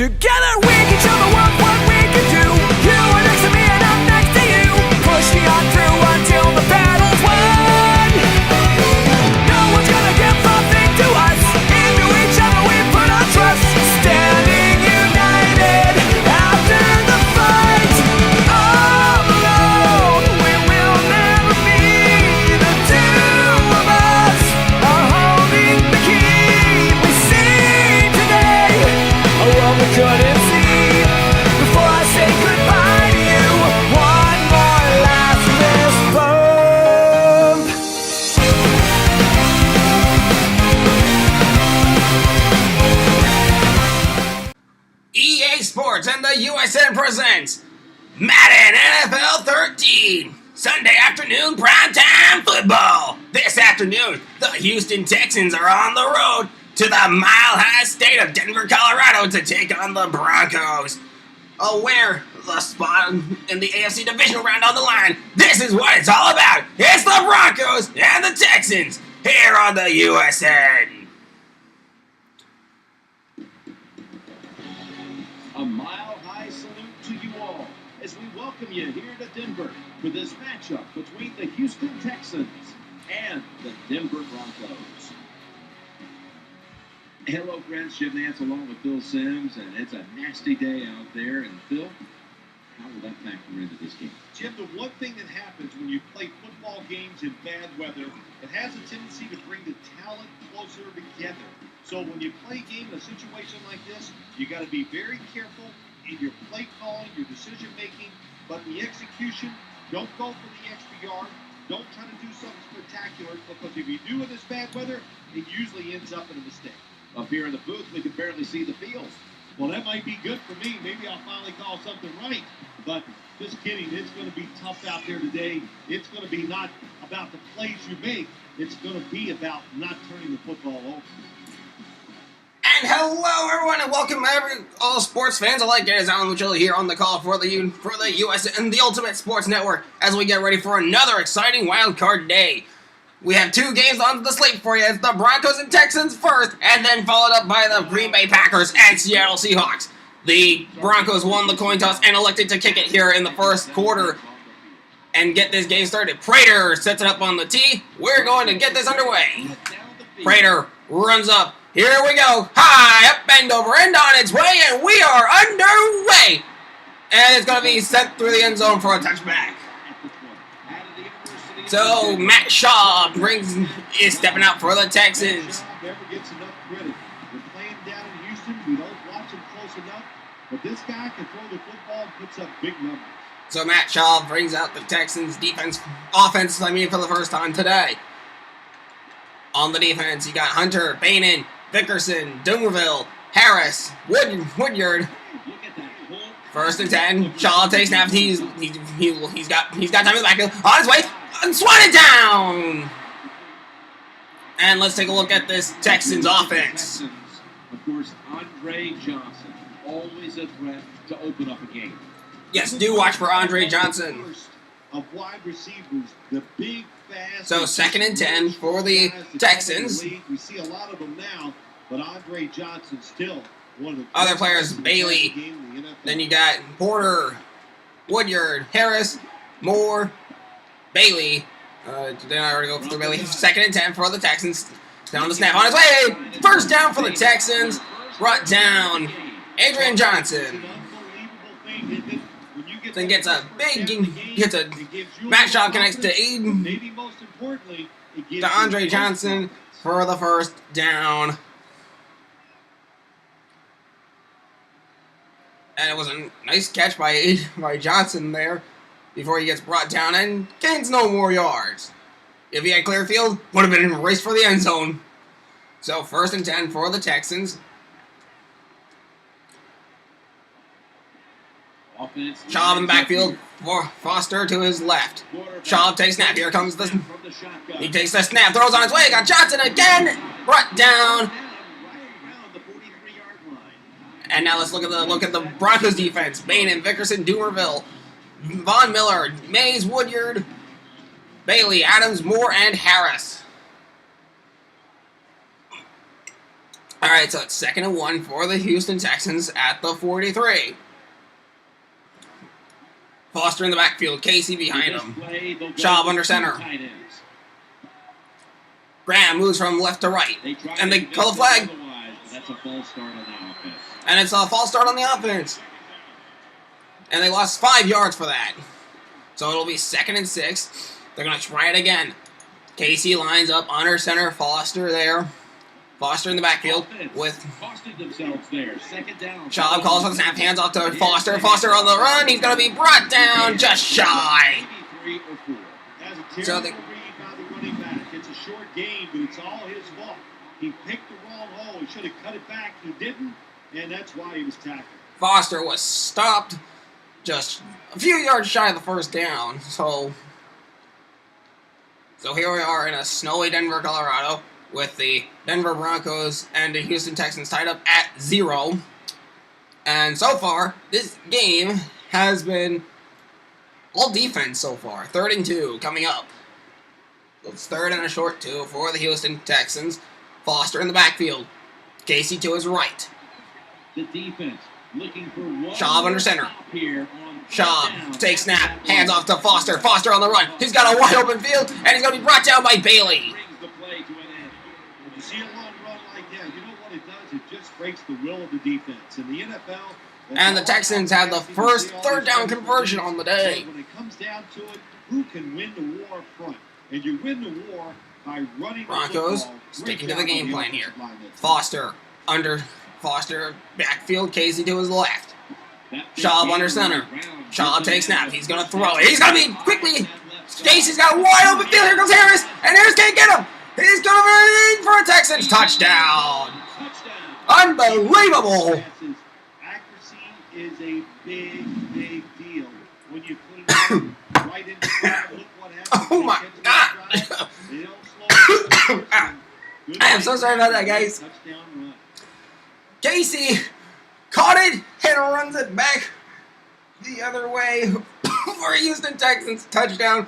Together we can show the world what we can do. You are next to me and I'm next to you. Pushing on through until the battle's won. No one's gonna give nothing to us. Into each other we put our trust. Standing united after the fight. All alone we will never be. The two of us are holding the key. We see today a world we couldn't see. Before I say goodbye to you, one more last fist bump. EA Sports and the USN presents Madden NFL 13, Sunday afternoon primetime football. This afternoon, the Houston Texans are on the road to the mile-high state of Denver, Colorado to take on the Broncos. A winner, the spot in the AFC Divisional Round on the line. This is what it's all about. It's the Broncos and the Texans here on the USN. A mile-high salute to you all as we welcome you here to Denver for this matchup between the Houston Texans and the Denver Broncos. Hello, friends. Jim Nance along with Phil Sims, and it's a nasty day out there. And Phil, how will that factor into this game? Jim, the one thing that happens when you play football games in bad weather, it has a tendency to bring the talent closer together. So when you play a game in a situation like this, you got to be very careful in your play calling, your decision making, but the execution, don't go for the extra yard. Don't try to do something spectacular, because if you do in this bad weather, it usually ends up in a mistake. Up here in the booth, we can barely see the field. Well, that might be good for me. Maybe I'll finally call something right. But just kidding, it's going to be tough out there today. It's going to be not about the plays you make. It's going to be about not turning the football over. And hello, everyone, and welcome all sports fans alike. It is Alan Lucilli here on the call for the US and the Ultimate Sports Network as we get ready for another exciting wild card day. We have two games on the slate for you. It's the Broncos and Texans first, and then followed up by the Green Bay Packers and Seattle Seahawks. The Broncos won the coin toss and elected to kick it here in the first quarter and get this game started. Prater sets it up on the tee. We're going to get this underway. Prater runs up. Here we go. High up and over and on its way, and we are underway. And it's going to be sent through the end zone for a touchback. So Matt Shaw is stepping out for the Texans. Never gets enough credit. We're playing down in Houston. We don't watch him close enough. But this guy can throw the football and puts up big numbers. So Matt Shaw brings out the Texans offense, for the first time today. On the defense, you got Hunter, Bainan, Vickerson, Dumerville, Harris, Woodyard. First and 10. Shaw takes snap. He's got time in the backfield. On his way. And swat it down! And let's take a look at this Texans offense. Of course, Andre Johnson, always a threat to open up a game. Yes, do watch for Andre Johnson. Of wide receivers, the big, fast. So 2nd and 10 for the Texans. We see a lot of them now, but Andre Johnson still one of the other players, Bailey. Then you got Porter, Woodyard, Harris, Moore, Bailey. Did I already go for Bailey? 2nd and 10 for the Texans. Down the snap on his way. First down for the Texans. Brought down Adrian Johnson. Then gets a Matt Shaw connects to Andre Johnson for the first down. And it was a nice catch by Johnson there before he gets brought down and gains no more yards. If he had clear field, would have been in a race for the end zone. So 1st and 10 for the Texans. Shaw in the backfield for Foster to his left. Shaw takes snap. Here comes the... He takes the snap, throws on his way. Got Johnson again. Brought down. And now let's look at the Broncos defense. Bainan, Vickerson, Dumerville, Von Miller, Mays, Woodyard, Bailey, Adams, Moore, and Harris. All Alright, so it's 2nd and 1 for the Houston Texans at the 43. Foster in the backfield, Casey behind him. Schaub under center. Graham moves from left to right. And they call the flag. That's a false start on the offense. And it's a false start on the offense. And they lost 5 yards for that. So it'll be 2nd and 6. They're going to try it again. Casey lines up under center. Foster there. Foster in the backfield with Schaub calls for the snap. Hands off to Foster. Foster on the run. He's going to be brought down just shy. So they... It's a short game, but it's all his fault. He picked the wrong hole. He should have cut it back. He didn't, and that's why he was tackled. Foster was stopped just a few yards shy of the first down. So here we are in a snowy Denver, Colorado, with the Denver Broncos and the Houston Texans tied up at 0. And so far, this game has been all defense so far. 3rd and 2 coming up. So it's 3rd and a short 2 for the Houston Texans. Foster in the backfield. Casey to his right. The defense looking for one. Schaub under center. Here Schaub takes snap. Hands off to Foster. Foster on the run. He's got a wide open field, and he's going to be brought down by Bailey. Brings the play to an end. When you see a long run like that, you know what it does? It just breaks the will of the defense. In the NFL... And the Texans have the first 3rd down conversion on the day. When it comes down to it, who can win the war up front? And you win the war by running Broncos sticking to the game plan here. Foster backfield. Casey to his left. Schaub under center. Schaub takes snap. He's going to throw it. He's going to be quickly. Casey's got a wide open field. Here comes Harris. And Harris can't get him. He's going to be in for a Texans touchdown. Unbelievable. Accuracy is a big, big deal. When you put it right in the crowd, look what happens. Oh my God. I am so sorry about that, guys. Casey caught it and runs it back the other way for a Houston Texans touchdown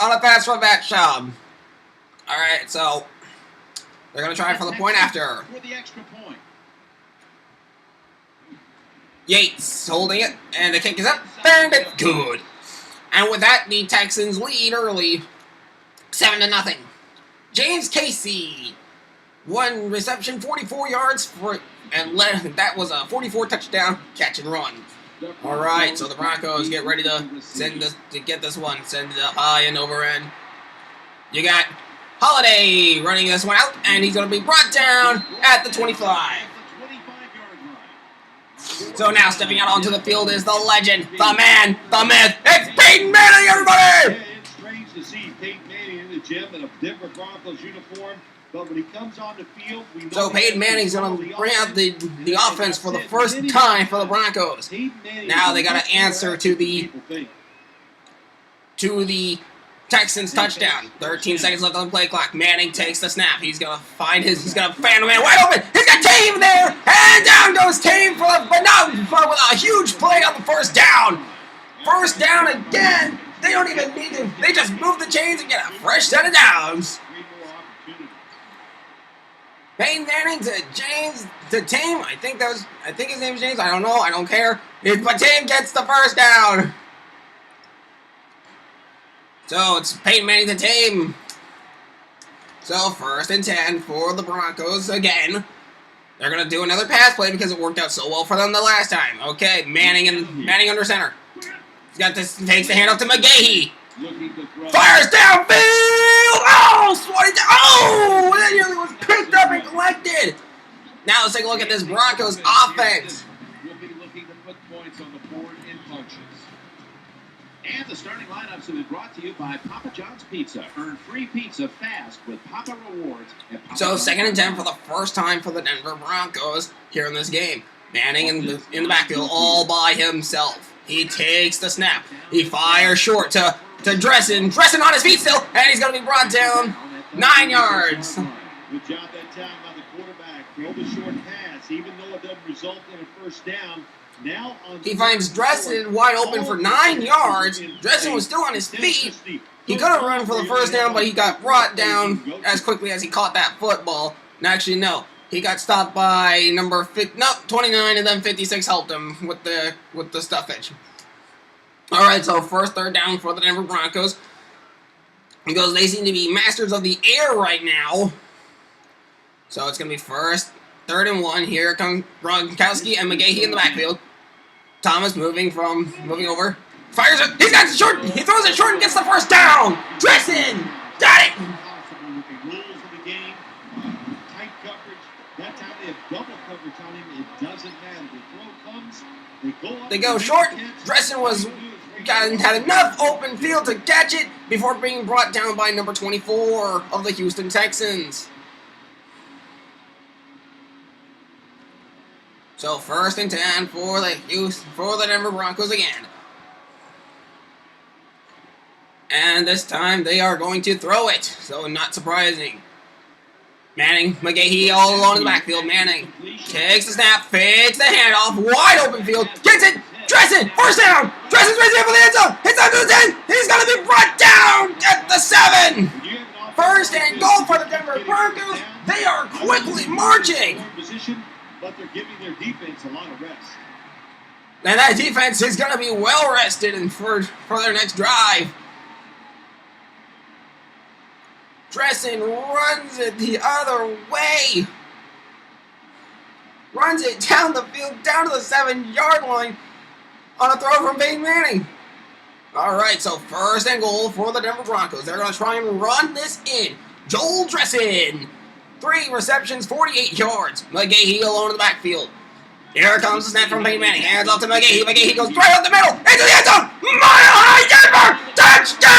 on a pass from Matt Schaub. Alright, so they're going to try for the point after. For the extra point. Yates holding it, and the kick is up, and it's good. And with that, the Texans lead early, 7-0. James Casey, 1 reception, 44 yards that was a 44 touchdown catch and run. All right, so the Broncos get ready to get this one, send it up high and over end. You got Holiday running this one out, and he's going to be brought down at the 25. So now stepping out onto the field is the legend, the man, the myth. It's Peyton Manning, everybody! It's strange to see Peyton Manning in the gym in a Denver Broncos uniform, but when he comes on the field, we know. So Peyton Manning's going to bring out the offense for the first time for the Broncos. Now they got to answer to the Texans touchdown. 13 seconds left on the play clock. Manning takes the snap. He's going to find he's going to fan the man wide open. He's got Tame there. And down goes Tame but with a huge play on the first down. First down again. They don't even need to. They just move the chains and get a fresh set of downs. Peyton Manning to Tame. I think his name is James. I don't know. I don't care. But Tame gets the first down. So it's Peyton Manning to Tame. So 1st and 10 for the Broncos again. They're gonna do another pass play because it worked out so well for them the last time. Okay, Manning under center. He's got this. Takes the handoff to McGahee. Fires downfield. Oh, swatted down. Oh, that nearly was picked up and collected. Now let's take a look at this Broncos offense. We'll be looking to put points on the board in punches. And the starting lineups have been brought to you by Papa John's Pizza. Earn free pizza fast with Papa Rewards. So 2nd and 10 for the first time for the Denver Broncos here in this game. Manning in the backfield all by himself. He takes the snap. He fires short to Dressen. Dressen on his feet still, and he's going to be brought down 9 yards. Good job that time by the quarterback. Throw the short pass, even though it doesn't result in a first down. Now he finds Dressen wide open for 9 yards. Dressen was still on his feet. He could have run for the first down, but he got brought down as quickly as he caught that football. And actually, no. He got stopped by number 29, and then 56 helped him with the stuffage. All right, so first third down for the Denver Broncos, because they seem to be masters of the air right now. So it's gonna be first, 3rd and 1. Here come Gronkowski and McGahee in the backfield. Thomas moving over, fires it. He's got it short. He throws it short and gets the first down. Dresden got it. They go short. Dresden had enough open field to catch it before being brought down by number 24 of the Houston Texans. So 1st and 10 for the Denver Broncos again. And this time they are going to throw it. So not surprising. Manning, McGahee all alone in the backfield. Manning takes the snap, fakes the handoff, wide open field, gets it. Dresden, first down. Dresden's raising up for the end zone. It's under the 10. He's going to be brought down at the 7. 1st and goal for the Denver Broncos. They are quickly marching. But they're giving their defense a lot of rest. And that defense is going to be well rested and for their next drive. Dresden runs it the other way. Runs it down the field, down to the 7-yard line on a throw from Peyton Manning. All right, so 1st and goal for the Denver Broncos. They're going to try and run this in. Joel Dresden, 3 receptions, 48 yards. McGahee alone in the backfield. Here comes the snap from Peyton Manning. Hands off to McGahee. McGahee goes right up the middle. Into the end zone. Mile high Denver. Touchdown!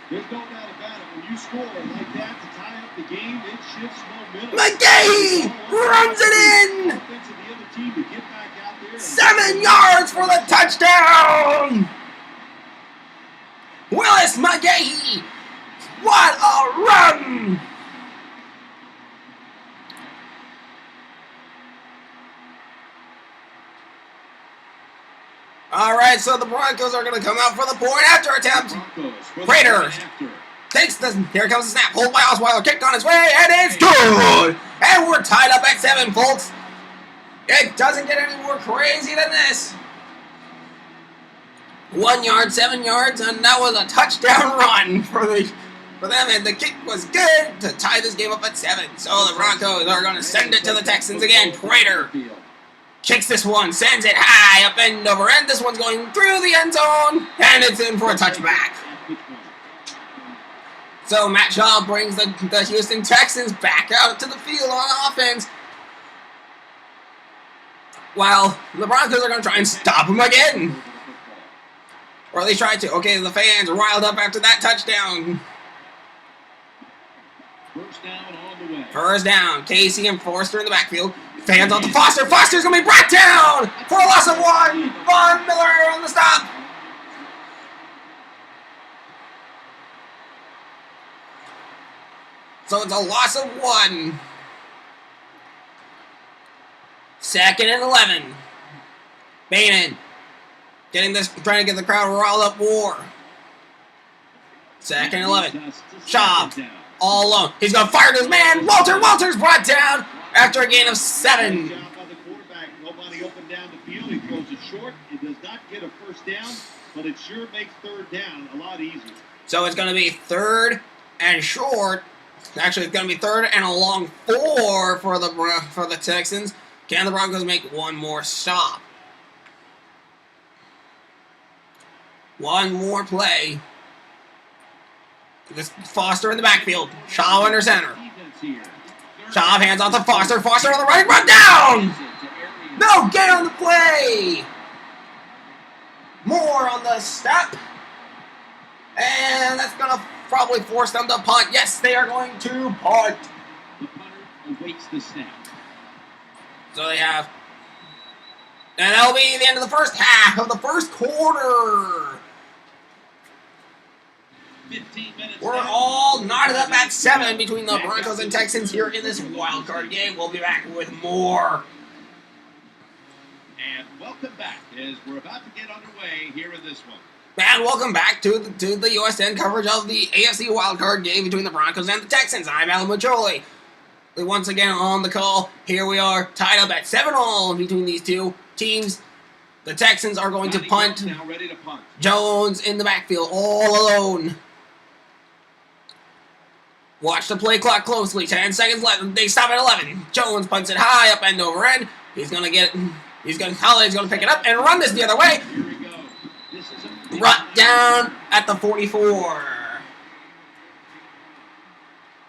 There's no doubt about it. When you score like that to tie up the game, it shifts momentum. McGahee runs it in. 7 yards for the touchdown. Willis McGahee. What a run! All right, so the Broncos are going to come out for the point after attempt. Prater takes the. Here comes the snap. Hold by Osweiler. Kick on his way, and it's good. And we're tied up at 7, folks. It doesn't get any more crazy than this. 1 yard, 7 yards, and that was a touchdown run for them, and the kick was good to tie this game up at 7. So the Broncos are going to send it to the Texans again. Prater kicks this one, sends it high up and over, and this one's going through the end zone, and it's in for a touchback. So Matt Shaw brings the Houston Texans back out to the field on offense, while the Broncos are going to try and stop him again. Or at least try to. Okay, the fans are riled up after that touchdown. First down on the way. First down. Casey and Forster in the backfield. Fans on to Foster. Foster's going to be brought down for a loss of 1. Von Miller on the stop. So it's a loss of 1. 2nd and 11. Bainan trying to get the crowd riled up more. 2nd and 11. Shaw all alone. He's going to fire to his man. Walter's brought down after a gain of 7. Job by the quarterback. Nobody open down the field. He throws it short. It does not get a first down, but it sure makes 3rd down a lot easier. So it's going to be 3rd and short. Actually, it's going to be 3rd and a long 4 for the Texans. Can the Broncos make one more stop? One more play. This Foster in the backfield. Shaw under center. Shaw hands off to Foster. Foster on the right. Run down! No, get on the play! More on the step. And that's going to probably force them to punt. Yes, they are going to punt. The punter awaits the snap. So they have. And that'll be the end of the first half of the first quarter. 15 minutes. We're all knotted up at 7 between the Broncos and Texans here in this wild card game. We'll be back with more. And welcome back as we're about to get underway here in this one. And welcome back to the USN coverage of the AFC wildcard game between the Broncos and the Texans. I'm Alan Majoli. once again on the call. Here we are, tied up at 7-all between these two teams. The Texans are going to punt. Now ready to punt. Jones in the backfield, all alone. Watch the play clock closely. 10 seconds left. They stop at 11. Jones punts it high, up end over end. He's gonna get it. Holiday's gonna pick it up and run this the other way. Here we go. This is a Brought down at the 44.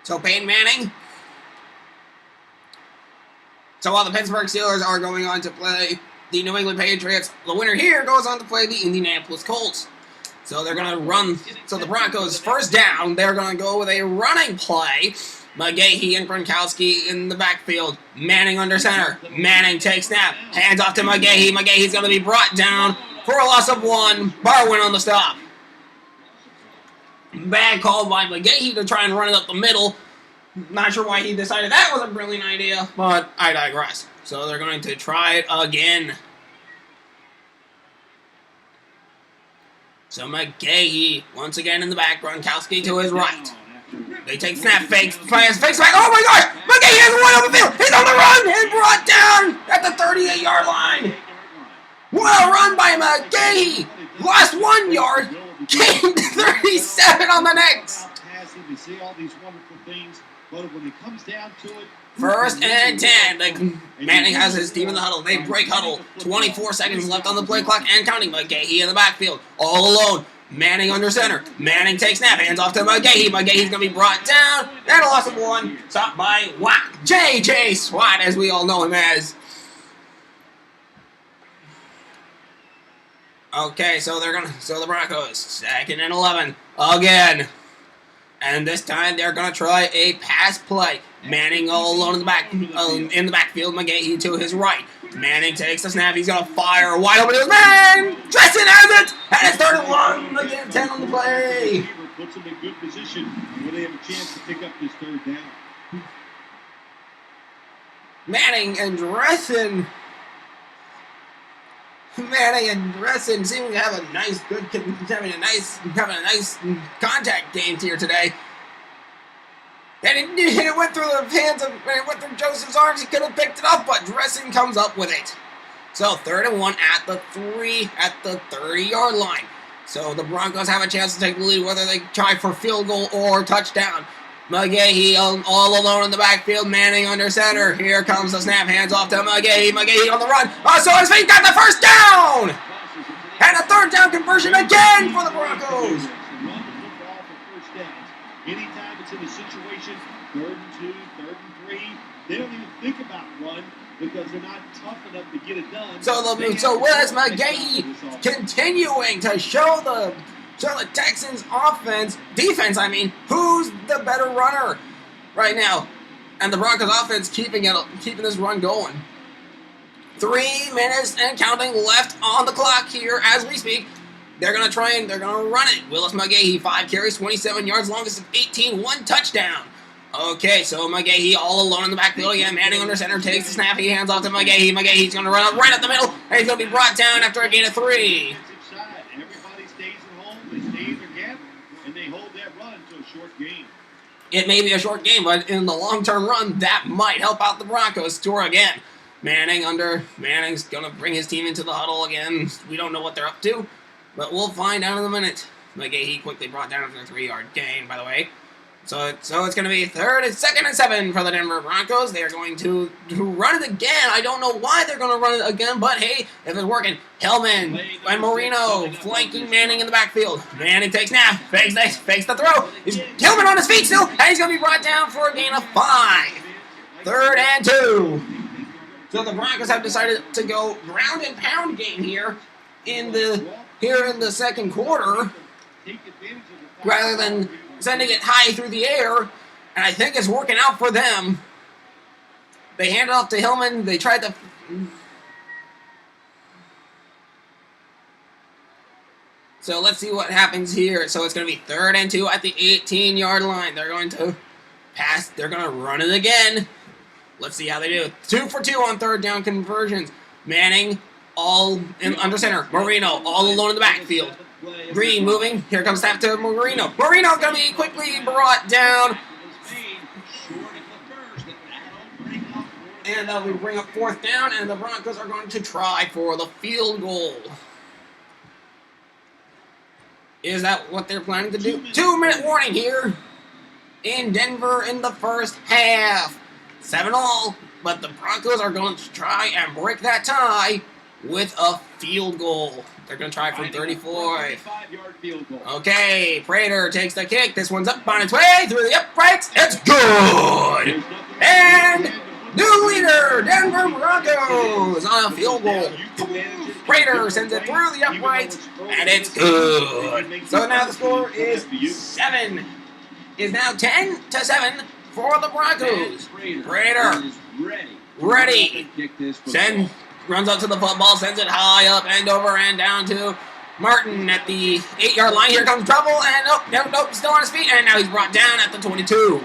So Peyton Manning. So while the Pittsburgh Steelers are going on to play the New England Patriots, the winner here goes on to play the Indianapolis Colts. So they're going to run. So the Broncos, first down, they're going to go with a running play. McGahee and Gronkowski in the backfield. Manning under center. Manning takes snap. Hands off to McGahee. McGahee's going to be brought down for a loss of 1. Barwin on the stop. Bad call by McGahee to try and run it up the middle. Not sure why he decided that was a brilliant idea, but I digress. So they're going to try it again. So McGahee, once again in the back, Gronkowski to his right. They take snap, fakes back. Oh my gosh! McGahee has one over the field! He's on the run and brought down at the 38-yard line! What a run by McGahee! Lost 1 yard, gained 37 on the next! You see all these wonderful things, but when it comes down to it, First and 10. Manning has his team in the huddle. They break huddle. 24 seconds left on the play clock and counting. McGahee in the backfield. All alone. Manning under center. Manning takes snap. Hands off to McGahee. McGahee's going to be brought down. And a loss of 1. Stopped by Watt. J.J. Swat, as we all know him as. Okay, so the Broncos, 2nd and 11. Again. And this time they're going to try a pass play. Manning all alone in the backfield. McGahee to his right. Manning takes the snap. He's going to fire wide open to his man. Tristan has it. And it's 3rd and 1. Again, 10 on the play. Puts them in good position where they have a chance to pick up this 3rd down. Manning and Dressen seem to have a nice contact game here today. And it went through the hands of, it went through Joseph's arms. He could have picked it up, but Dressen comes up with it. So 3rd and 1 at the 30-yard line. So the Broncos have a chance to take the lead, whether they try for field goal or touchdown. McGahee all alone in the backfield. Manning under center. Here comes the snap. Hands off to McGahee. McGahee on the run. So his feet got the first down! And a 3rd down conversion again for the Broncos. Anytime it's in a situation, 3rd and 2, 3rd and 3, they don't even think about run because they're not tough enough to get it done. So Willis McGahee continuing to show the Texans defense, who's the better runner right now. And the Broncos offense keeping this run going. 3 minutes and counting left on the clock here as we speak. They're going to run it. Willis McGahee, 5 carries, 27 yards, longest of 18, 1 touchdown. Okay, so McGahee all alone in the backfield again. Manning under center takes the snap. He hands off to McGahee. McGahee's going to run up right up the middle, and he's going to be brought down after a gain of 3. Everybody stays at home. They stay in their gap, and they hold that run to a short game. It may be a short game, but in the long-term run, that might help out the Broncos. Score again. Manning's going to bring his team into the huddle again. We don't know what they're up to, but we'll find out in a minute. McGahee quickly brought down after a 3-yard gain, by the way. So it's going to be 2nd and 7 for the Denver Broncos. They are going to run it again. I don't know why they're going to run it again, but hey, if it's working. Hillman and Marino flanking Manning in the backfield. Manning takes snap, fakes the throw. Hillman on his feet still, and he's going to be brought down for a gain of 5. 3rd and 2. So the Broncos have decided to go ground and pound game here in the 2nd quarter, rather than sending it high through the air, and I think it's working out for them. They hand it off to Hillman. They tried to... So let's see what happens here. So it's going to be 3rd and 2 at the 18-yard line. They're going to pass. They're going to run it again. Let's see how they do. 2 for 2 on 3rd down conversions. Manning all under center. Marino all alone in the backfield. Green moving. Here comes snap to Marino. Marino's going to be quickly brought down And we bring up 4th down, and the Broncos are going to try for the field goal. Is that what they're planning to do? 2-minute warning here in Denver in the first half. 7-all, but the Broncos are going to try and break that tie with a field goal. They're going to try from 34. Okay, Prater takes the kick. This one's up on its way through the uprights. It's good! And new leader, Denver Broncos on a field goal. Prater sends it through the uprights, and it's good. So now the score is 7. Is now 10-7 for the Broncos. Prater ready. Runs up to the football, sends it high up and over and down to Martin at the 8-yard line. Here comes trouble, and nope, still on his feet, and now he's brought down at the 22.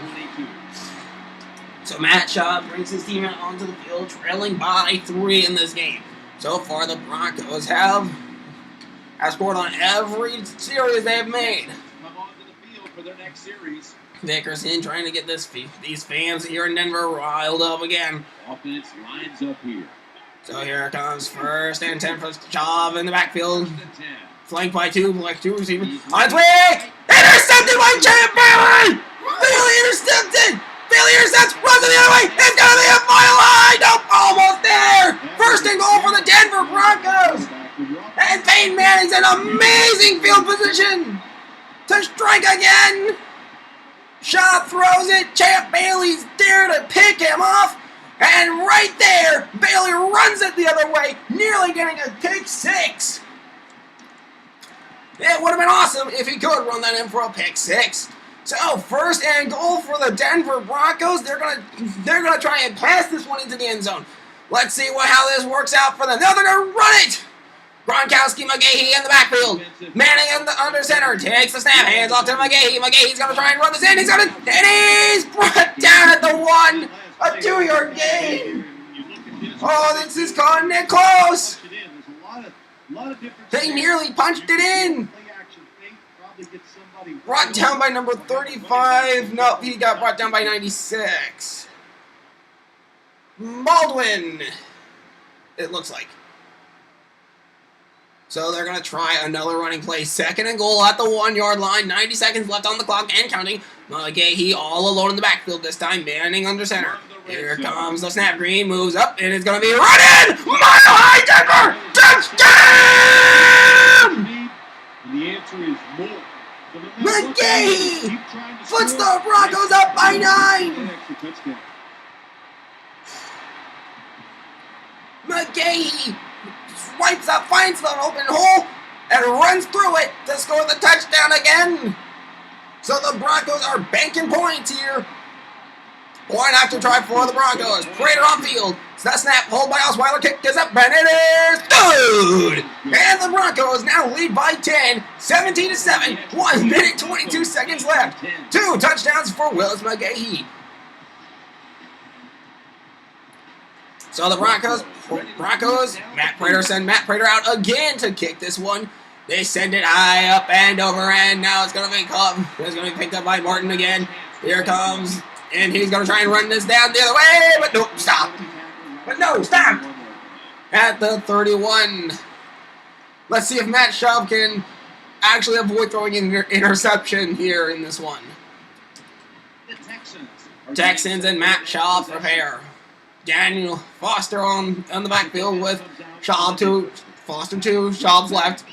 So Matt Shaw brings his team out onto the field, trailing by 3 in this game. So far, the Broncos have scored on every series they have made. Come on to the field for their next series. Dickerson trying to get these fans here in Denver riled up again. Offense lines up here. So here comes 1st and 10 for Shaw in the backfield. Flanked by two receivers. On its way! Intercepted by Champ Bailey! Bailey intercepted! Bailey intercepts, runs it the other way! It's gonna be a mile high! Nope, almost there! 1st and goal for the Denver Broncos! And Peyton Manning's in amazing field position to strike again! Shaw throws it, Champ Bailey's there to pick him off, and right there, Bailey runs it the other way, nearly getting a pick 6. It would have been awesome if he could run that in for a pick 6. So 1st and goal for the Denver Broncos. They're gonna try and pass this one into the end zone. Let's see how this works out for them. Now they're gonna run it. Gronkowski, McGahee in the backfield. Manning under center. Takes the snap. Hands off to McGahee. McGahee's going to try and run this in. And he's brought down at the 1. A 2-yard gain. Oh, this is cutting it close. They nearly punched it in. Brought down by number 35. Nope, he got brought down by 96. Baldwin, it looks like. So they're going to try another running play. 2nd and goal at the 1-yard line. 90 seconds left on the clock and counting. McGahee all alone in the backfield this time. Manning under center. Here comes the snap. Green moves up, and it's going to be running! Mile high Denver! Touchdown! The answer is more. McGahee puts the Broncos up by 9! McGahee swipes up, finds the open hole, and runs through it to score the touchdown again. So the Broncos are banking points here. Point after try for the Broncos. Prater on field. So that snap, hold by Osweiler, kick is up, and it is good! And the Broncos now lead by 10, 17-7, 1 minute 22 seconds left. 2 touchdowns for Willis McGahee. So the Broncos, Matt Prater send Matt Prater out again to kick this one. They send it high up and over, and now it's going to be caught. It's going to be picked up by Martin again. Here comes, and he's going to try and run this down the other way, but no, stop. But no, stop. At the 31. Let's see if Matt Schaub can actually avoid throwing an interception here in this one. Texans and Matt Schaub prepare. Daniel Foster on the backfield with Schaub to Foster to Schaub's left.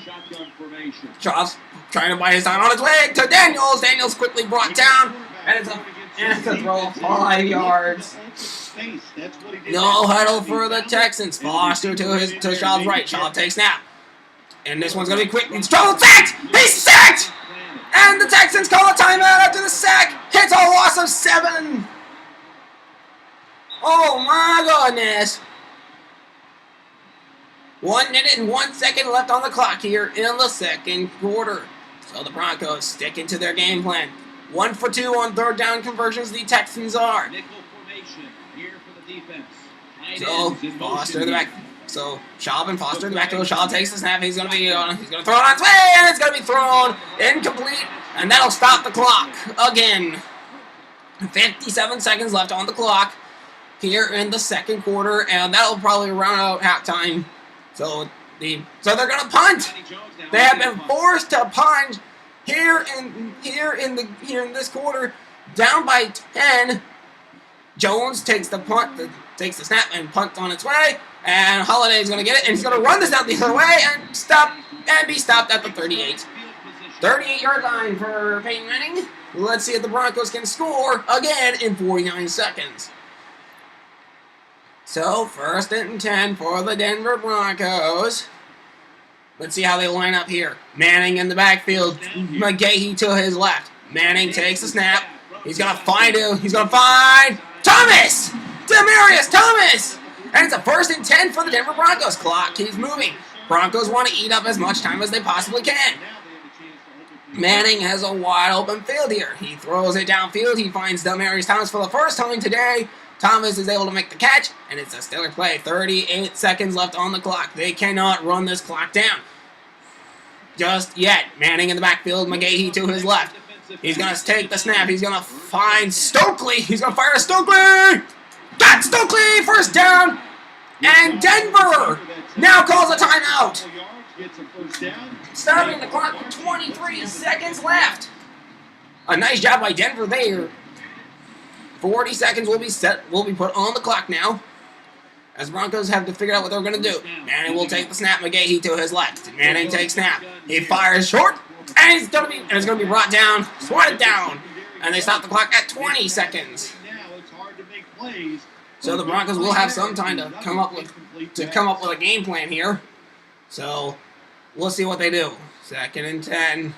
Schaub's trying to buy his time on his way to Daniels. Daniels quickly brought down, and it's a throw of 5 yards. No huddle for the Texans. Foster to Schaub's right. Schaub takes snap. And this one's going to be quick. He's sacked! He's sacked! And the Texans call a timeout after the sack. Hits a loss of 7. Oh my goodness. 1 minute and 1 second left on the clock here in the second quarter. So the Broncos sticking to their game plan. 1 for 2 on 3rd down conversions, the Texans are. Nickel formation here for the defense. So Foster in the back. So Schaub and Foster in the back. Schaub takes the snap. He's gonna throw it on its way, and it's gonna be thrown incomplete, and that'll stop the clock again. 57 seconds left on the clock. here in the second quarter, and that'll probably round out halftime. So they're gonna punt. They have been forced to punt here in this quarter, down by 10. Jones takes the snap and punt on its way, and Holiday is gonna get it, and he's gonna run this down the other way and be stopped at the 38. 38-yard line for Peyton Manning. Let's see if the Broncos can score again in 49 seconds. So, 1st and 10 for the Denver Broncos. Let's see how they line up here. Manning in the backfield. McGahee to his left. Manning takes the snap. He's going to find Thomas! Demaryius Thomas! And it's a 1st and 10 for the Denver Broncos. Clock keeps moving. Broncos want to eat up as much time as they possibly can. Manning has a wide open field here. He throws it downfield. He finds Demaryius Thomas for the first time today. Thomas is able to make the catch, and it's a stellar play. 38 seconds left on the clock. They cannot run this clock down just yet. Manning in the backfield. McGahee to his left. He's going to take the snap. He's going to find Stokely. He's going to fire to Stokely. Got Stokely. First down. And Denver now calls a timeout. Starting the clock with 23 seconds left. A nice job by Denver there. 40 seconds will be put on the clock now, as Broncos have to figure out what they're going to do. Manning will take the snap. McGahee to his left. Manning takes snap. He fires short, and it's going to be brought down, swatted down, and they stop the clock at 20 seconds. So the Broncos will have some time to come up with a game plan here. So we'll see what they do. 2nd and 10.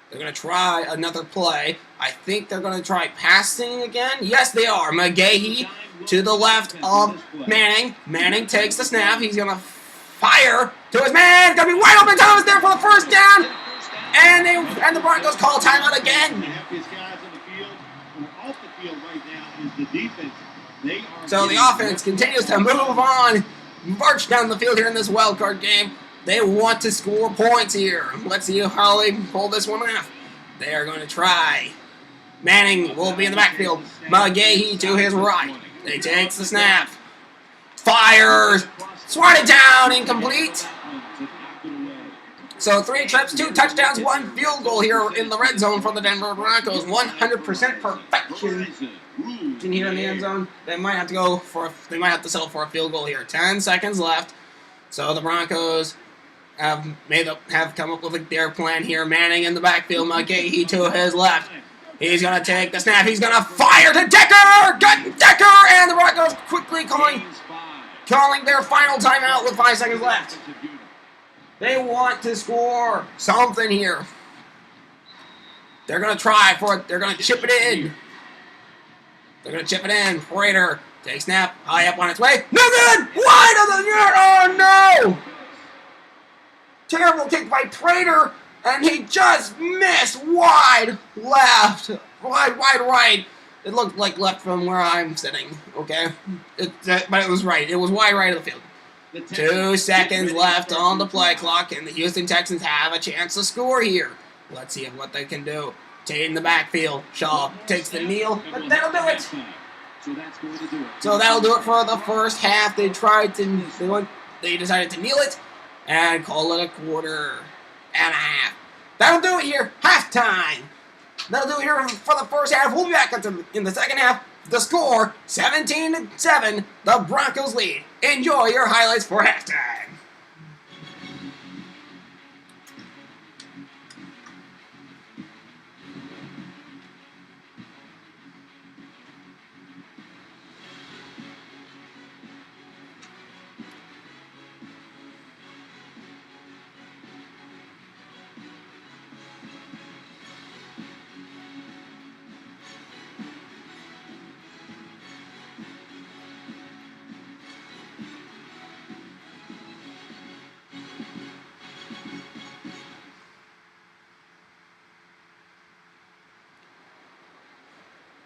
They're going to try another play. I think they're going to try passing again. Yes, they are. McGahee to the left of Manning. Manning takes the snap. He's going to fire to his man. It's going to be wide open. Thomas there for the first down. And the Broncos call timeout again. So the offense continues to move on, march down the field here in this wild card game. They want to score points here. Let's see how they pull this one off. They are going to try. Manning will be in the backfield. McGahee to his right. He takes the snap. Fires. Swatted down. Incomplete. So 3 trips, 2 touchdowns, 1 field goal here in the red zone for the Denver Broncos. 100% perfection in here in the end zone. They might have to settle for a field goal here. 10 seconds left. So the Broncos have come up with their plan here. Manning in the backfield. McGahee to his left. He's going to take the snap. He's going to fire to Decker. Got Decker, and the Broncos quickly calling their final timeout with 5 seconds left. They want to score something here. They're going to try for it. They're going to chip it in. Prater takes snap. High up on its way. No good. Wide of the net. Oh, no. Terrible kick by Prater. And he just missed wide left. Wide right. It looked like left from where I'm sitting. Okay. But it was right. It was wide right of the field. 2 seconds left on the play clock, and the Houston Texans have a chance to score here. Let's see what they can do. In the backfield, Shaw takes the kneel, but that'll do it. So that'll do it for the first half. They decided to kneel it and call it a quarter and a half. That'll do it here. Halftime. That'll do it here for the first half. We'll be back in the second half. The score, 17-7, the Broncos lead. Enjoy your highlights for halftime.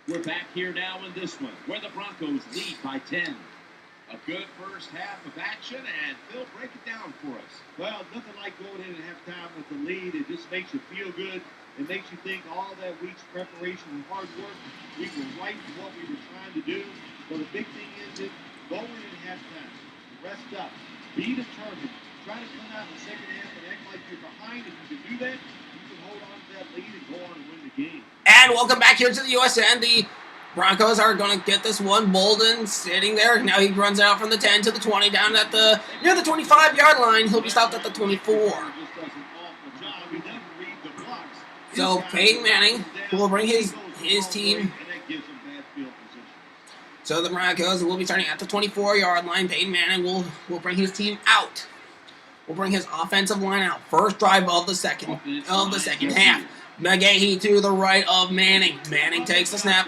We're back here now in this one, where the Broncos lead by 10. A good first half of action, and Phil, break it down for us. Well, nothing like going in at halftime with the lead. It just makes you feel good. It makes you think all that week's preparation and hard work, we were right in what we were trying to do. So the big thing is go in at halftime, rest up, be determined, try to come out in the second half and act like you're behind. If you can do that, you can hold on to that lead and go on and win the game. And welcome back here to the USN. The Broncos are going to get this one. Bolden sitting there. Now he runs out from the 10 to the 20 down at the near the 25-yard line. He'll be stopped at the 24. So Peyton Manning will bring his team. So the Broncos will be starting at the 24-yard line. Peyton Manning will bring his team out. Will bring his offensive line out. First drive of the second half. McGahee to the right of Manning. Manning takes the snap.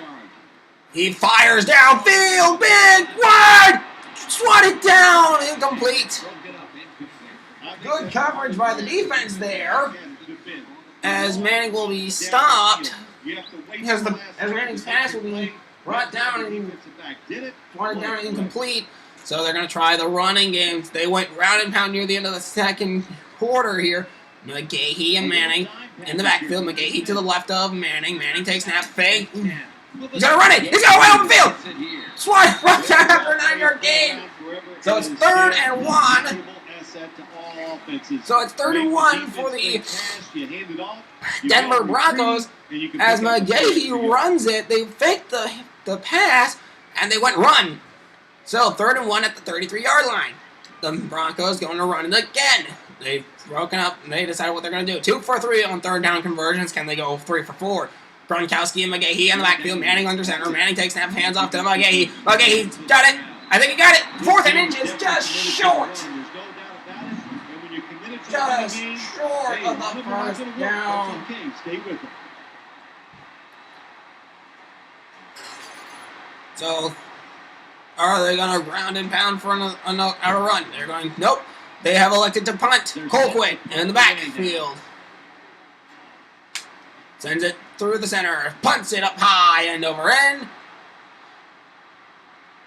He fires downfield. Big wide. Swatted down. Incomplete. Good coverage by the defense there. As Manning will be stopped. As Manning's pass will be brought down and swatted down and incomplete. So they're going to try the running game. They went round and pound near the end of the second quarter here. McGahee and Manning in the backfield. McGahee to the left of Manning. Manning takes snap. Fake. He's going to run it. He's going to way open field. Swat right down after a 9-yard gain. So it's 3rd and 1. So it's 3rd and 1 for the Denver Broncos. As McGahee runs it, they faked the pass, and they went run. So 3rd and 1 at the 33-yard line. The Broncos going to run it again. They've broken up, and they decided what they're going to do. 2 for 3 on 3rd down conversions. Can they go 3 for 4? Gronkowski and McGahee in the backfield. Manning under center. Manning takes snap, hands off to McGahee. McGahee got it. I think he got it. 4th and inches, just short. Just short of the first down. So, are they going to ground and pound for a run? They're going, nope. They have elected to punt. Colquitt in the backfield. Sends it through the center. Punts it up high and over end.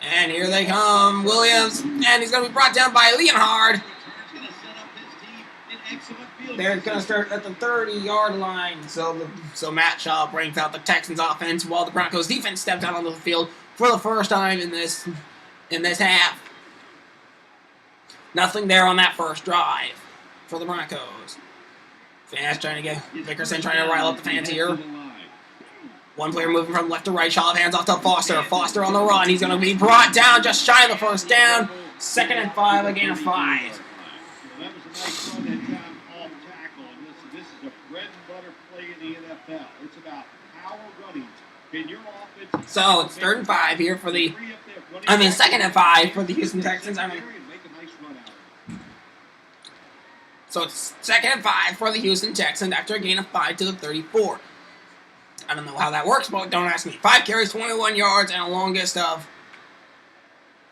And here they come. Williams. And he's going to be brought down by Leonhard. They're going to start at the 30-yard line. So Matt Shaw brings out the Texans offense while the Broncos defense stepped out onto the field for the first time in this half. Nothing there on that first drive for the Broncos. Fans trying to get Vickerson trying to rile up the fans here. One player moving from left to right. Shaw hands off to Foster. Foster on the run. He's going to be brought down just shy of the first down. 2nd and 5, a gain of 5. That was a nice run that time off tackle. And listen, this is a bread and butter play in the NFL. It's about power running. Can your offense... So it's 3rd and 5 here for the... 2nd and 5 for the Houston Texans. So it's 2nd and 5 for the Houston Texans after a gain of 5 to the 34. I don't know how that works, but don't ask me. 5 carries, 21 yards, and a longest of...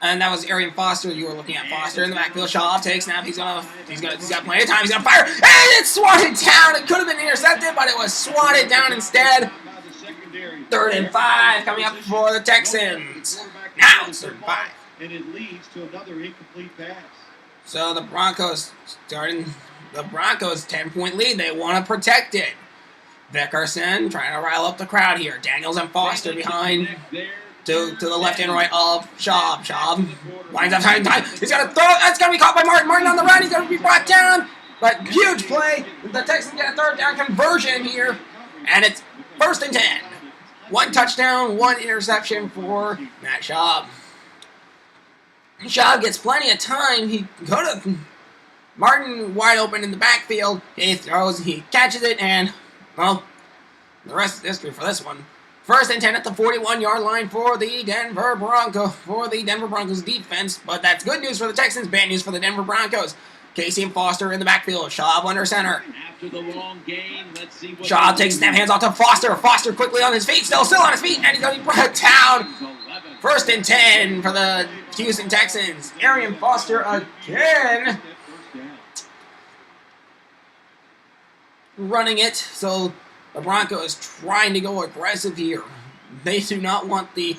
And that was Arian Foster. You were looking at Foster in the backfield. Shaw takes snap. He's got plenty of time. He's gonna fire, and it's swatted down. It could have been intercepted, but it was swatted down instead. 3rd and 5 coming up for the Texans. Now it's 3rd and 5. And it leads to another incomplete pass. So the Broncos starting the Broncos 10-point lead. They want to protect it. Vickerson trying to rile up the crowd here. Daniels and Foster behind to the left and right of Schaub. Schaub lines up time. He's going to throw. That's going to be caught by Martin. Martin on the run. He's going to be brought down. But huge play. The Texans get a 3rd down conversion here. And it's 1st and 10. 1 touchdown, 1 interception for Matt Schaub. Schaub gets plenty of time. He go to Martin wide open in the backfield. He throws, he catches it, and, well, the rest is history for this one. 1st and 10 at the 41-yard line for the Denver Broncos defense. But that's good news for the Texans, bad news for the Denver Broncos. Casey and Foster in the backfield. Schaub under center. After the long game, let's see what Schaub takes snap, hands off to Foster. Foster quickly on his feet, still on his feet, and he's going to be brought down. 1st and 10 for the Houston Texans. Arian Foster again. Running it, so the Broncos trying to go aggressive here. They do not want the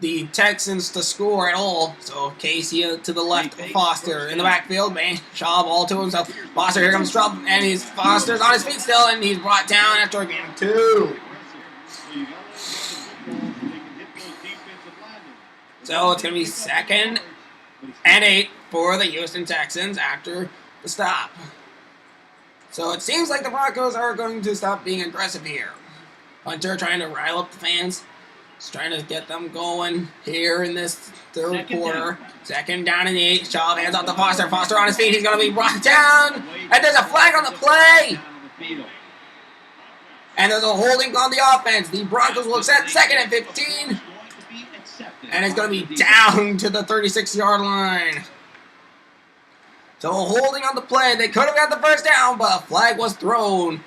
the Texans to score at all. So Casey to the left of Foster in the backfield. Man, Shaw ball to himself. Foster, here comes trouble, and Foster's on his feet still, and he's brought down after a game 2. So it's going to be 2nd and 8 for the Houston Texans after the stop. So it seems like the Broncos are going to stop being aggressive here. Hunter trying to rile up the fans. Just trying to get them going here in this third quarter. 2nd down and 8. Shaw hands off to Foster. Foster on his feet. He's going to be brought down. And there's a flag on the play. And there's a holding on the offense. The Broncos will set 2nd and 15. And it's going to be down to the 36-yard line. So holding on the play. They could have got the first down, but a flag was thrown.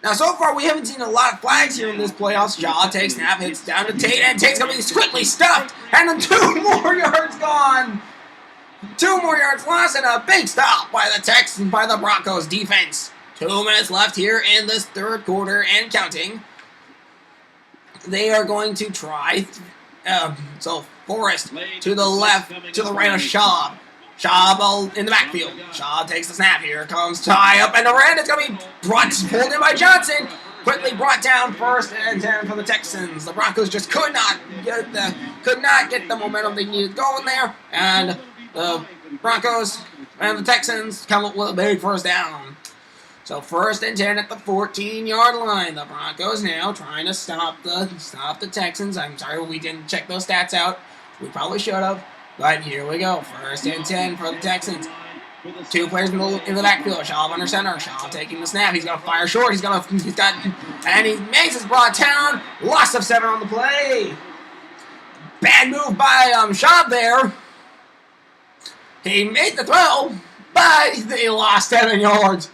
Now, so far, we haven't seen a lot of flags here in this playoffs. Shaw takes snap, hits down to Tate, and Tate's going to be quickly stuffed. And then 2 more yards gone. 2 more yards lost, and a big stop by the Texans, by the Broncos defense. 2 minutes left here in this third quarter and counting. They are going to try. So Forrest to the left, to the right of Shaw. Shaw ball in the backfield. Shaw takes the snap. Here comes Ty up and around. It's going to be pulled in by Johnson. Quickly brought down 1st and 10 for the Texans. The Broncos just could not get the momentum they needed going there. And the Broncos and the Texans come up with a big first down. So 1st and 10 at the 14-yard line. The Broncos now trying to stop the Texans. I'm sorry we didn't check those stats out. We probably should have. But here we go. 1st and 10 for the Texans. 2 players in the backfield. Shaw under center. Shaw taking the snap. He's going to fire short. And he makes his brought down. Loss of 7 on the play. Bad move by Shaw there. He made the throw, but they lost 7 yards.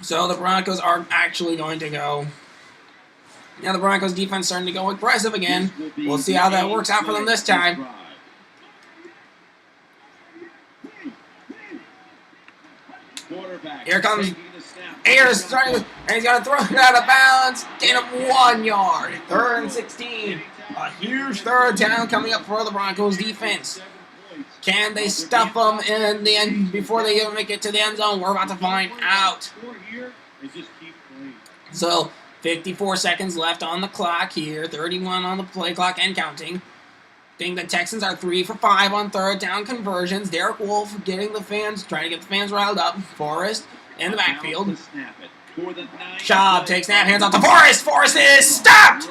So the Broncos are actually going to go. Now the Broncos defense starting to go aggressive again. We'll see how that works out for them this time. Here comes Ayers starting, and he's going to throw it out of bounds. Gain of 1 yard. 3rd and 16. A huge third down coming up for the Broncos defense. Can they stuff them in the end before they even make it to the end zone? We're about to find out. So 54 seconds left on the clock here. 31 on the play clock and counting. I think the Texans are 3 for 5 on third down conversions. Derek Wolf trying to get the fans riled up. Forrest in the backfield. Shaw takes snap, hands off to Forrest. Forrest is stopped.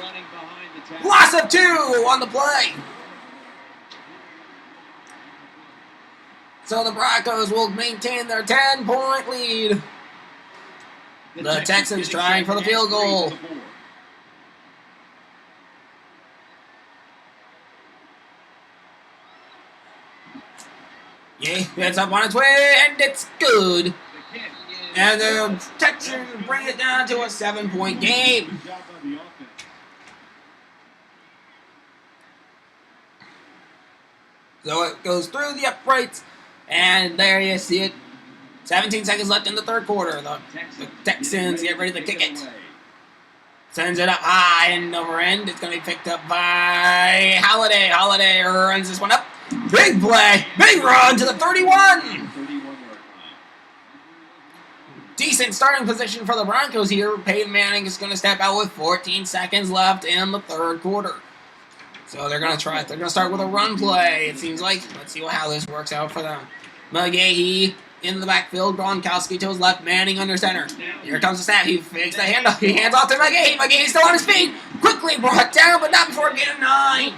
Loss of 2 on the play. So the Broncos will maintain their 10-point lead. The Texans trying for the field goal. Yeah, it's up on its way, and it's good. And the Texans bring it down to a 7-point game. So it goes through the uprights, and there you see it. 17 seconds left in the third quarter. The Texans get ready to kick it. Sends it up high and over end. It's going to be picked up by Holiday. Holiday runs this one up. Big play. Big run to the 31. Decent starting position for the Broncos here. Peyton Manning is going to step out with 14 seconds left in the third quarter. So they're going to try it. They're going to start with a run play, it seems like. Let's see how this works out for them. McGahee in the backfield. Gronkowski to his left. Manning under center. Here comes the snap. He fakes the handoff. He hands off to McGahee. McGahee's still on his feet. Quickly brought down, but not before getting 9.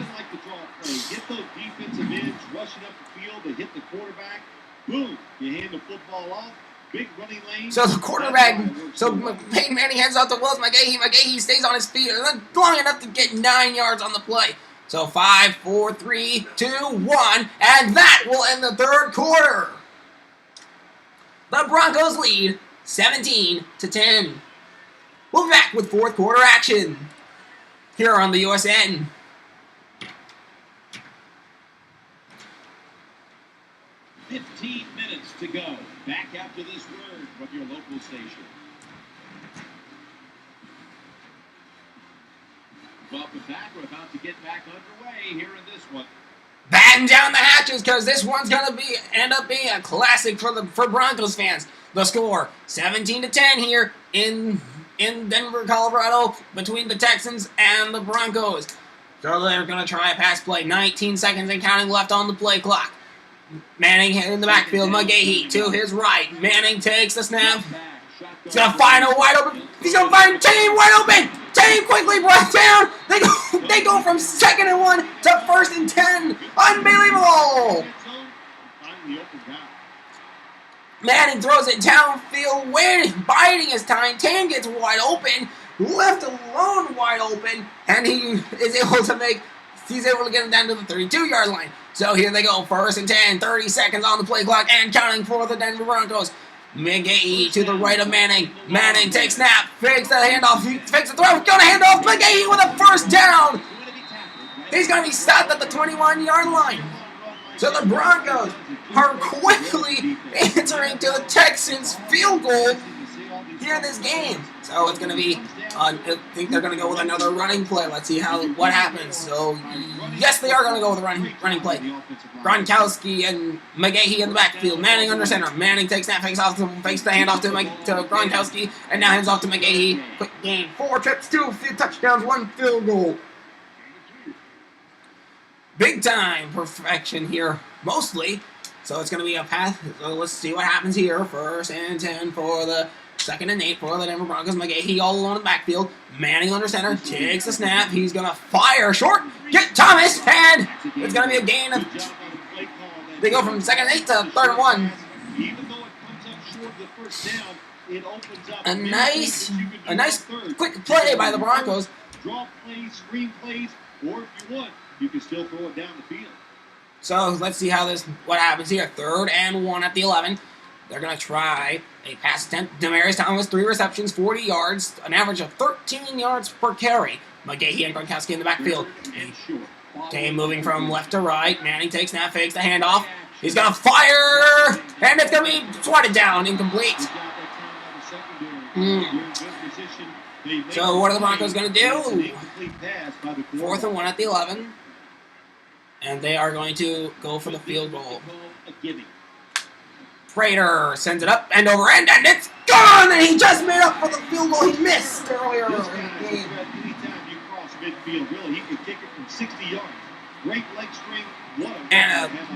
Get those defensive ends rushing up the field. They hit the quarterback. Boom. You hand the football off. Big running lane. So the quarterback, Peyton Manning hands off to Willis McGahee. McGahee stays on his feet long enough to get 9 yards on the play. So 5, 4, 3, 2, 1, and that will end the third quarter. The Broncos lead 17-10. We'll be back with fourth quarter action here on the USN. "15 minutes to go. Back after this word from your local station." Welcome back. We're about to get back underway here in this one. Batten down the hatches because this one's gonna end up being a classic for Broncos fans. The score 17-10 here in Denver, Colorado, between the Texans and the Broncos. So they're gonna try a pass play. 19 seconds and counting left on the play clock. Manning in the backfield. McGahee to his right. Manning takes the snap. He's gonna find a wide open. He's gonna find Tame wide open. Tame quickly brought down. They go from 2nd and 1 to 1st and 10. Unbelievable. Manning throws it downfield, biding his time. Tame gets wide open, left alone wide open, and he's able to get him down to the 32-yard line. So here they go, 1st and 10, 30 seconds on the play clock, and counting for the Denver Broncos. McGahee to the right of Manning. Manning takes snap, fakes the handoff, fakes the throw, gonna hand off McGahee with a 1st down. He's gonna be stopped at the 21-yard line. So the Broncos are quickly answering to the Texans' field goal here in this game. So it's going to be, I think they're going to go with another running play. Let's see what happens. So, yes, they are going to go with a running play. Gronkowski and McGahee in the backfield. Manning under center. Manning takes that, fakes the handoff to Gronkowski, and now hands off to McGahee. Quick game. 4 trips, 2 touchdowns, 1 field goal. Big time perfection here, mostly. So it's going to be a pass. So let's see what happens here. 1st and 10 for the 2nd and 8 for the Denver Broncos. McGahee all alone in the backfield. Manning under center. Takes the snap. He's going to fire short. Get Thomas. And it's going to be a gain of... They go from 2nd and 8 to 3rd and 1. A nice quick play by the Broncos. Draw plays, screen plays, or if you want, you can still throw it down the field. So let's see what happens here. 3rd and 1 at the 11. They're going to try a pass attempt. Demaryius Thomas, 3 receptions, 40 yards, an average of 13 yards per carry. McGahee and Gronkowski in the backfield. Game moving from left to right. Manning takes snap, fakes the handoff. He's going to fire, and it's going to be swatted down, incomplete. So what are the Broncos going to do? 4th and 1 at the 11. And they are going to go for the field goal. Prater sends it up and over and it's gone! And he just made up for the field goal he missed earlier in the game. Anytime you cross midfield, really, he can kick it from 60 yards. Great leg string.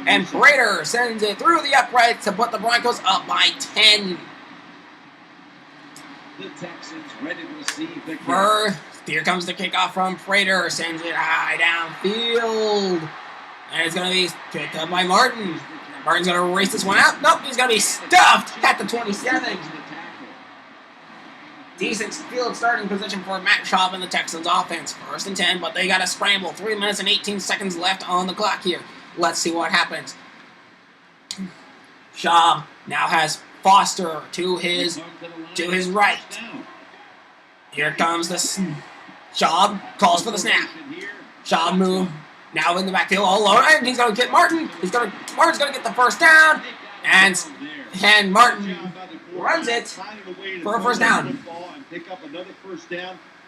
And Prater sends it through the uprights to put the Broncos up by 10. The Texans ready to receive the kick. Here comes the kickoff from Prater. Sends it high downfield. And it's going to be picked up by Martin. Martin's going to race this one out. Nope, he's going to be stuffed at the 27. Decent field starting position for Matt Schaub and the Texans offense. 1st and 10, but they got to scramble. 3 minutes and 18 seconds left on the clock here. Let's see what happens. Schaub now has Foster to his right. Here comes the Schaub, calls for the snap. Schaub move. Now in the backfield all alone, and he's going to get Martin. Martin's going to get the 1st down, and Martin runs it for a 1st down.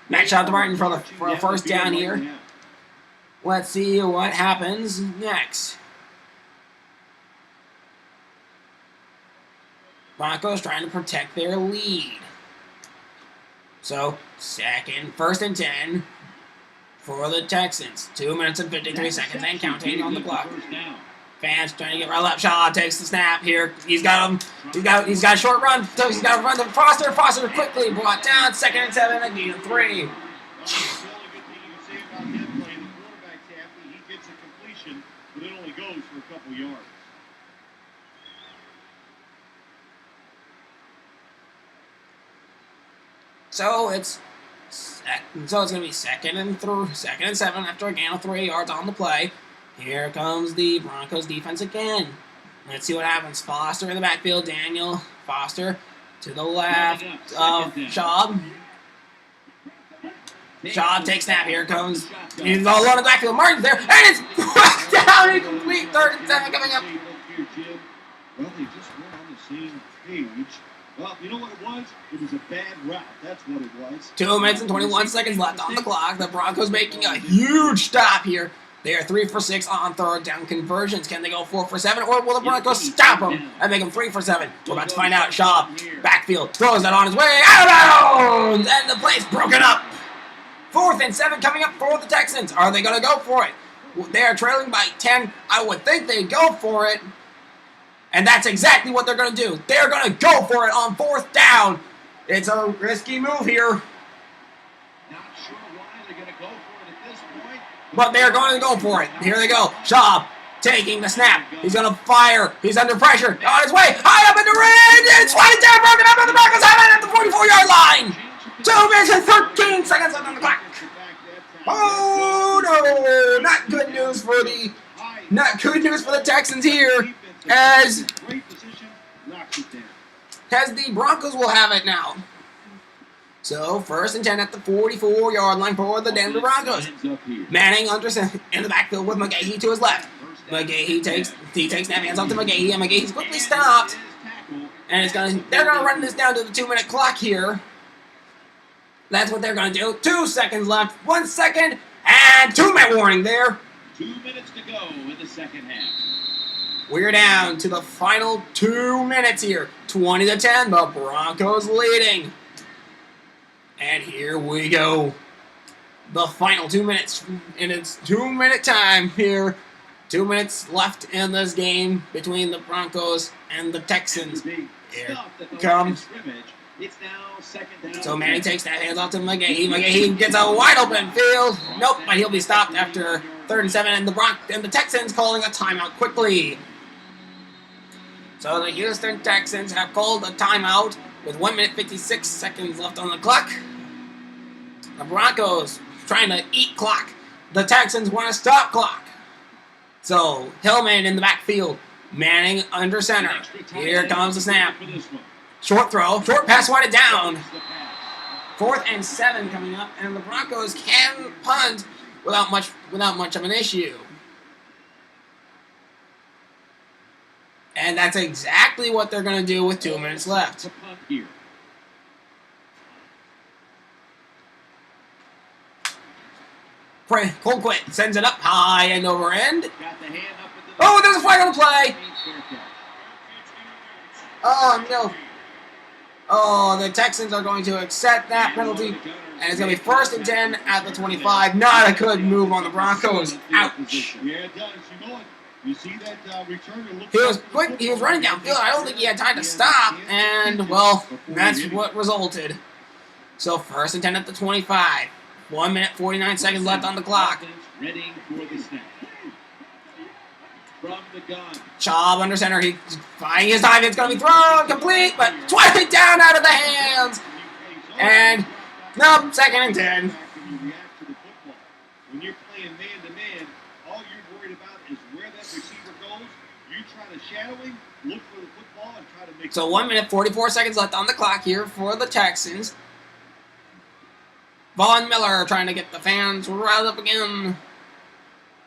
Match out to Martin for a 1st down here. Let's see what happens next. Broncos trying to protect their lead. So 1st and 10. For the Texans, 2 minutes and 53 seconds and counting on the clock. Fans trying to get right up. Shaw takes the snap here. He's got him. He's got a short run. So he's got to run to Foster. Foster quickly brought down. 2nd and 7. A gain of 3. So it's going to be 2nd and 7 after a gain of 3 yards on the play. Here comes the Broncos defense again. Let's see what happens. Foster in the backfield. Daniel Foster to the left of Schaub. Schaub takes snap. Here comes. He's all alone in the backfield. Martin's there, and it's brought down incomplete. 3rd and 7 coming up. Well, they just weren't on the same page Well, you know what it was? It was a bad route. That's what it was. 2 minutes and 21 seconds left on the clock. The Broncos making a huge stop here. They are 3 for 6 on third down conversions. Can they go 4 for 7, or will the Broncos stop them and make them 3 for 7? We're about to find out. Shaw, backfield, throws that on his way, out of bounds, and the play's broken up. 4th and 7 coming up for the Texans. Are they going to go for it? They are trailing by 10. I would think they'd go for it. And that's exactly what they're going to do. They're going to go for it on 4th down. It's a risky move here. Not sure why they're going to go for it at this point. But they're going to go for it. Here they go. Shaw taking the snap. He's going to fire. He's under pressure. On his way. High up in the range. It's 20 down. Broken up. And the Broncos have it at the 44-yard line. 2 minutes and 13 seconds left on the clock. Oh, no. Not good news for the Texans here. As the Broncos will have it now. So, 1st and 10 at the 44-yard line for the Denver Broncos. Manning under in the backfield with McGahee to his left. McGahee takes snap hands off to McGahee, and McGahee's quickly stopped. And they're gonna run this down to the 2-minute clock here. That's what they're gonna do. 2 seconds left, 1 second, and 2-minute warning there. 2 minutes to go in the second half. We're down to the final 2 minutes here. 20-10, the Broncos leading. And here we go. The final 2 minutes, and it's 2-minute time here. 2 minutes left in this game between the Broncos and the Texans. Here comes. It's now 2nd down. So Manning takes that hands off to McGahee. McGahee gets a wide open field. Nope, but he'll be stopped after 3rd and 7, and the Texans calling a timeout quickly. So the Houston Texans have called a timeout with 1 minute 56 seconds left on the clock. The Broncos trying to eat clock. The Texans want to stop clock. So Hillman in the backfield. Manning under center. Here comes the snap. Short throw. Short pass wanted down. 4th and 7 coming up, and the Broncos can punt without much of an issue. And that's exactly what they're going to do with 2 minutes left. Colquitt sends it up high and over end. Oh, there's a flag on the play. Oh, no. Oh, the Texans are going to accept that penalty. And it's going to be 1st and 10 at the 25. Not a good move on the Broncos. Ouch. Yeah, it does. You see that return? He was quick. He was running downfield. I don't think he had time to stop. And, well, that's what resulted. So 1st and 10 at the 25. 1 minute, 49 seconds left on the clock. Ready for the snap. From the gun. Chubb under center. He's buying his time. It's going to be thrown complete, but 20 down out of the hands. And, nope, 2nd and 10. When you're playing man-to-man, all you're worried about is where that receiver goes. You try to shadow him, look for the football, and try to make. So 1 minute, 44 seconds left on the clock here for the Texans. Von Miller trying to get the fans riled up again.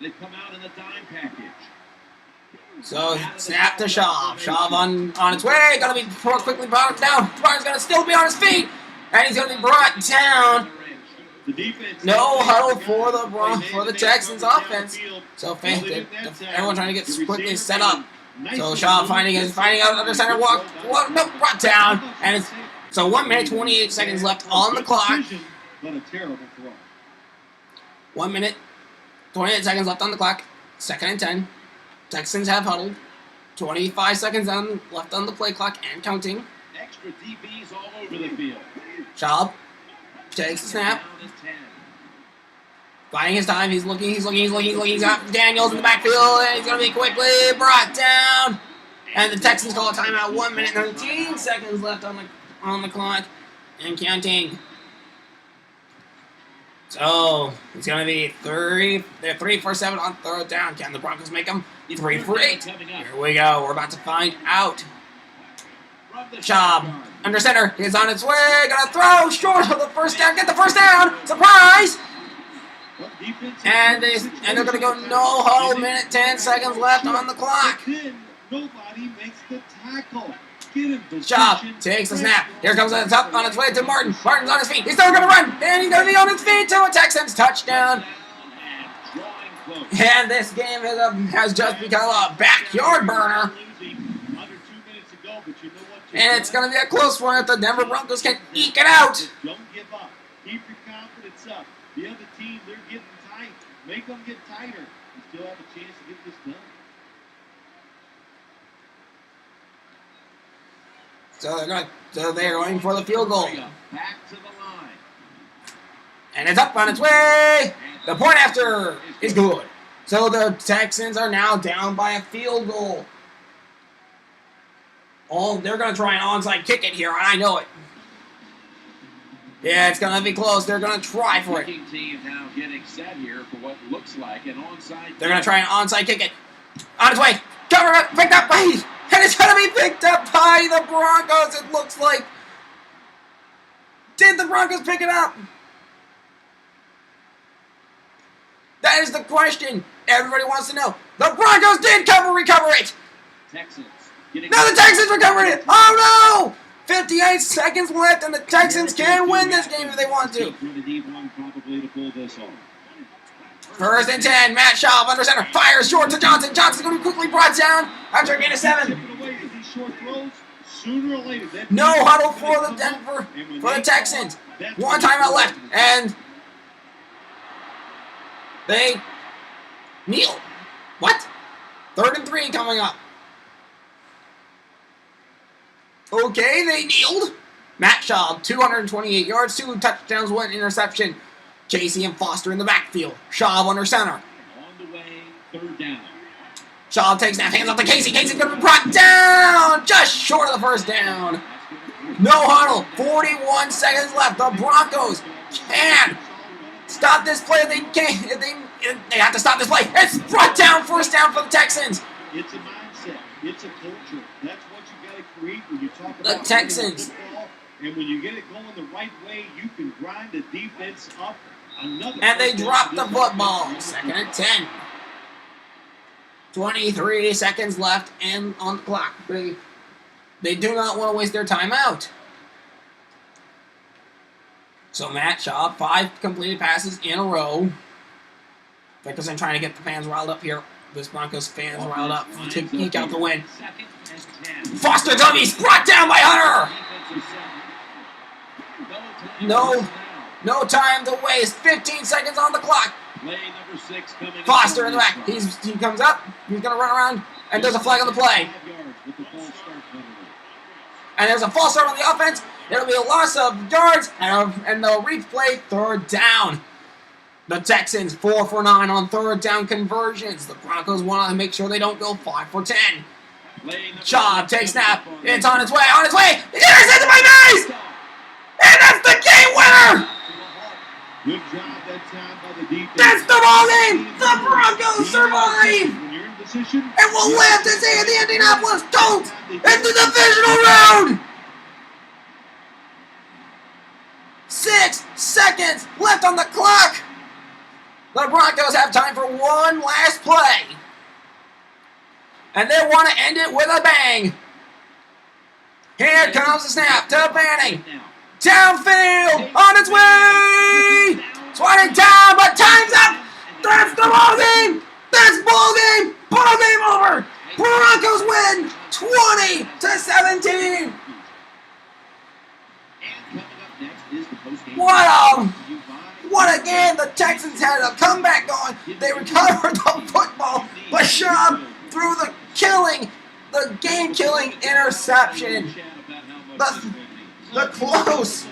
They come out in the dime package. So snap to Shaw. Shaw on its way. Gonna be quickly brought down. Barnes gonna still be on his feet, and he's gonna be brought down. No huddle for the Texans offense. So everyone trying to get quickly set up. So Shaw finding out under center walk. Nope, brought down, and it's so 1 minute 28 seconds left on the clock. But a terrible throw. 1 minute 28 seconds left on the clock. 2nd and 10. Texans have huddled. 25 seconds left on the play clock and counting. Extra DBs all over the field. Shaw takes the snap. Buying his time. He's looking. He's got Daniels in the backfield, and he's going to be quickly brought down. And the Texans call a timeout. 1 minute 19 seconds left on the clock and counting. So it's going to be 3 for 7 on 3rd down. Can the Broncos make them 3 for 8? Here we go. We're about to find out. Chubb under center. He's on its way. Gonna throw short of the 1st down. Get the 1st down. Surprise! And they're gonna go no huddle. 1 minute 10 seconds left on the clock. Nobody makes the tackle. Get in position. Schaub takes the snap. Here comes the top on its way to Martin. Martin's on his feet. He's still going to run. And he's going to be on his feet to a Texans touchdown. And this game has just become a backyard burner. And it's going to be a close one if the Denver Broncos can eke it out. Don't give up. Keep your confidence up. The other team, they're getting tight. Make them get tighter. You still have a chance to get this done. So they're going for the field goal. Back to the line. And it's up on its way. The point after is good. So the Texans are now down by a field goal. Oh, they're going to try an onside kick it here. I know it. Yeah, it's going to be close. They're going to try for it. Team now getting set here for what looks like an onside. They're going to try an onside kick it. On its way. Cover it. Picked up by... And it's going to be picked up by the Broncos, it looks like. Did the Broncos pick it up? That is the question everybody wants to know. The Broncos did recover it. Texans. No, the Texans recovered it. Oh, no. 58 seconds left, and the Texans can win this game if they want to. First and 10. Matt Schaub under center. Fires short to Johnson. Johnson's going to be quickly brought down after a gain of 7. No huddle for the Texans. One timeout left, and they kneel. What? 3rd and 3 coming up. Okay, they kneeled. Matt Schaub, 228 yards, 2 touchdowns, 1 interception. Casey and Foster in the backfield. Schaub under center. On the way, 3rd down. Schaub takes snap, hands off to Casey. Casey's going to be brought down just short of the 1st down. No huddle. 41 seconds left. The Broncos can stop this play. They can't. They have to stop this play. It's brought down. 1st down for the Texans. It's a mindset. It's a culture. That's what you got to create when you talk The about Texans. football. And when you get it going the right way, you can grind the defense up. And they drop the football. 2nd and 10. 23 seconds left and on the clock. They do not want to waste their time out. So Matt Schaub, 5 completed passes in a row. Because I'm trying to get the fans riled up here. This Broncos fans riled up to eke out the win. Foster dummies brought down by Hunter. No time to waste. 15 seconds on the clock. Foster in the back. He comes up. He's going to run around. And there's a flag on the play. And there's a false start on the offense. It'll be a loss of yards. And they'll replay 3rd down. The Texans 4 for 9 on 3rd down conversions. The Broncos want to make sure they don't go 5 for 10. Schaub takes snap. It's on its way. On its way. It's intercepted by Nice. And that's the game winner. Good job that time by the defense. That's the ball game. The Broncos survive. When you're in position, And will live to see the Indianapolis Colts in the Divisional Round. 6 seconds left on the clock. The Broncos have time for one last play. And they want to end it with a bang. Here comes the snap to Banning. Downfield, on its way! Swatted down, but time's up! That's the ball game! That's ball game! Ball game over! Broncos win 20-17! What a game! The Texans had a comeback going. They recovered the football, but Schaub threw the game-killing interception. The close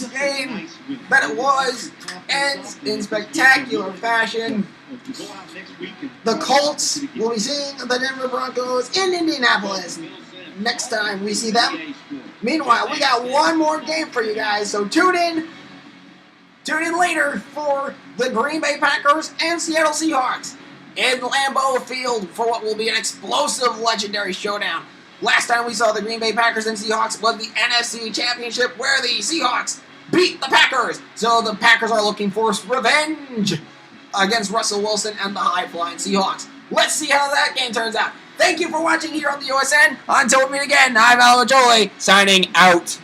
game that it was ends in spectacular fashion. The Colts will be seeing the Denver Broncos in Indianapolis next time we see them. Meanwhile, we got one more game for you guys, so tune in later for the Green Bay Packers and Seattle Seahawks in Lambeau Field for what will be an explosive legendary showdown. Last time we saw the Green Bay Packers and Seahawks was the NFC Championship where the Seahawks beat the Packers. So the Packers are looking for revenge against Russell Wilson and the high-flying Seahawks. Let's see how that game turns out. Thank you for watching here on the USN. Until we meet again, I'm Alan Majoli, signing out.